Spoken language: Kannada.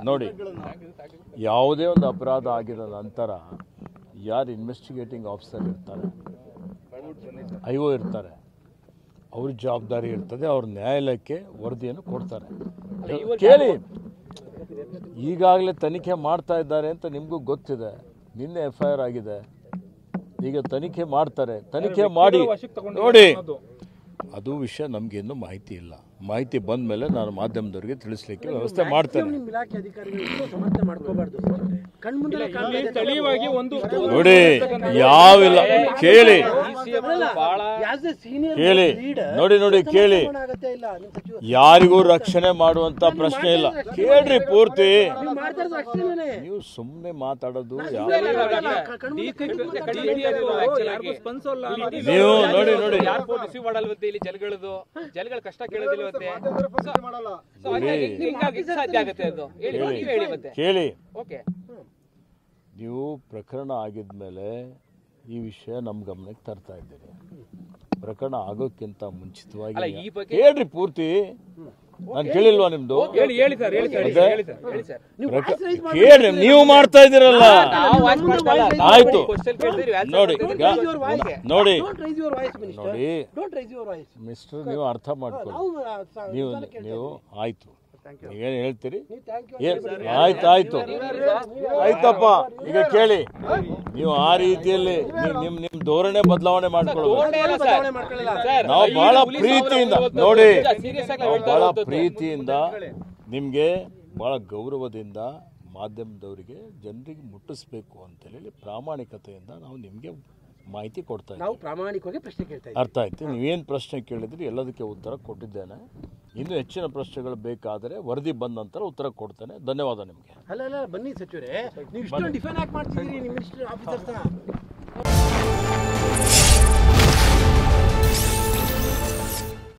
ನೋಡಿ, ಯಾವುದೇ ಒಂದು ಅಪರಾಧ ಆಗಿದ ನಂತರ ಯಾರು ಇನ್ವೆಸ್ಟಿಗೇಟಿಂಗ್ ಆಫೀಸರ್ ಇರ್ತಾರೆ, ಐಒ ಇರ್ತಾರೆ, ಅವ್ರ ಜವಾಬ್ದಾರಿ ಇರ್ತದೆ. ಅವ್ರ ನ್ಯಾಯಾಲಯಕ್ಕೆ ವರದಿಯನ್ನು ಕೊಡ್ತಾರೆ. ಕೇಳಿ, ಈಗಾಗಲೇ ತನಿಖೆ ಮಾಡ್ತಾ ಇದ್ದಾರೆ ಅಂತ ನಿಮಗೂ ಗೊತ್ತಿದೆ. ನಿನ್ನೆ FIR ಆಗಿದೆ, ಈಗ ತನಿಖೆ ಮಾಡ್ತಾರೆ. ತನಿಖೆ ಮಾಡಿ ನೋಡಿ, ಅದು ವಿಷಯ ನಮಗೇನು ಮಾಹಿತಿ ಇಲ್ಲ. ಮಾಹಿತಿ ಬಂದ ಮೇಲೆ ನಾನು ಮಾಧ್ಯಮದವರಿಗೆ ತಿಳಿಸ್ಲಿಕ್ಕೆ ವ್ಯವಸ್ಥೆ ಮಾಡ್ತೇನೆ. ನೋಡಿ, ಯಾವಿಲ್ಲ, ಕೇಳಿ ಕೇಳಿ, ನೋಡಿ ಕೇಳಿ, ಯಾರಿಗೂ ರಕ್ಷಣೆ ಮಾಡುವಂತ ಪ್ರಶ್ನೆ ಇಲ್ಲ. ಕೇಳ್ರಿ ಪೂರ್ತಿ. ನೀವು ಸುಮ್ಮನೆ ಮಾತಾಡೋದು ನೀವು ನೋಡಿ ಕೇಳಿ. ನೀವು ಪ್ರಕರಣ ಆಗಿದ್ಮೇಲೆ ಈ ವಿಷಯ ನಮ್ಮ ಗಮನಕ್ಕೆ ತರ್ತಾ ಇದ್ದೀರಿ. ಪ್ರಕರಣ ಆಗೋಕ್ಕಿಂತ ಮುಂಚಿತವಾಗಿ ಹೇಳ್ರಿ ಪೂರ್ತಿ. ನಾನು ಕೇಳಿಲ್ವಾ ನಿಮ್ದು? ಕೇಳ್ರಿ, ನೀವು ಮಾಡ್ತಾ ಇದ್ದೀರಲ್ಲ. ಆಯ್ತು, ನೋಡಿ ಮಿಸ್ಟರ್, ನೀವು ಅರ್ಥ ಮಾಡ್ಕೊಳ್ಳಿ. ನೀವು ಆಯ್ತು, ಏನು ಹೇಳ್ತೀರಿ? ಆಯ್ತಪ್ಪ. ಈಗ ಕೇಳಿ, ನೀವು ಆ ರೀತಿಯಲ್ಲಿ ನಿಮ್ ಧೋರಣೆ ಬದಲಾವಣೆ ಮಾಡ್ಕೊಳ್ಳೋದು ನಾವು ಬಹಳ ಪ್ರೀತಿಯಿಂದ ನೋಡಿ, ಬಹಳ ಪ್ರೀತಿಯಿಂದ ನಿಮ್ಗೆ ಬಹಳ ಗೌರವದಿಂದ ಮಾಧ್ಯಮದವರಿಗೆ ಜನರಿಗೆ ಮುಟ್ಟಿಸ್ಬೇಕು ಅಂತ ಹೇಳಿ ಪ್ರಾಮಾಣಿಕತೆಯಿಂದ ನಾವು ನಿಮ್ಗೆ ಮಾಹಿತಿ ಕೊಡ್ತಾ ಇದ್ದೀವಿ. ಪ್ರಾಮಾಣಿಕವಾಗಿ ಪ್ರಶ್ನೆ ಕೇಳ್ತಾ ಇದ್ದೀವಿ. ಅರ್ಥ ಆಯ್ತು. ನೀವೇನು ಪ್ರಶ್ನೆ ಕೇಳಿದ್ರಿ ಎಲ್ಲದಕ್ಕೆ ಉತ್ತರ ಕೊಟ್ಟಿದ್ದೇನೆ. ಇನ್ನೂ ಹೆಚ್ಚಿನ ಪ್ರಶ್ನೆಗಳು ಬೇಕಾದರೆ ವರದಿ ಬಂದ ನಂತರ ಉತ್ತರ ಕೊಡ್ತೇನೆ. ಧನ್ಯವಾದ ನಿಮಗೆ. ಅಲ್ಲ ಬನ್ನಿ ಸಚಿವರೇ, ನೀವು ಇಷ್ಟೊಂದು ಡಿಫೈನ್ ಆಗಿ ಮಾಡ್ತಿದ್ದೀರಿ ನಿಮ್ಮ ಮಿನಿಸ್ಟರ್ ಆಫೀಸರ್ಸ್ನ.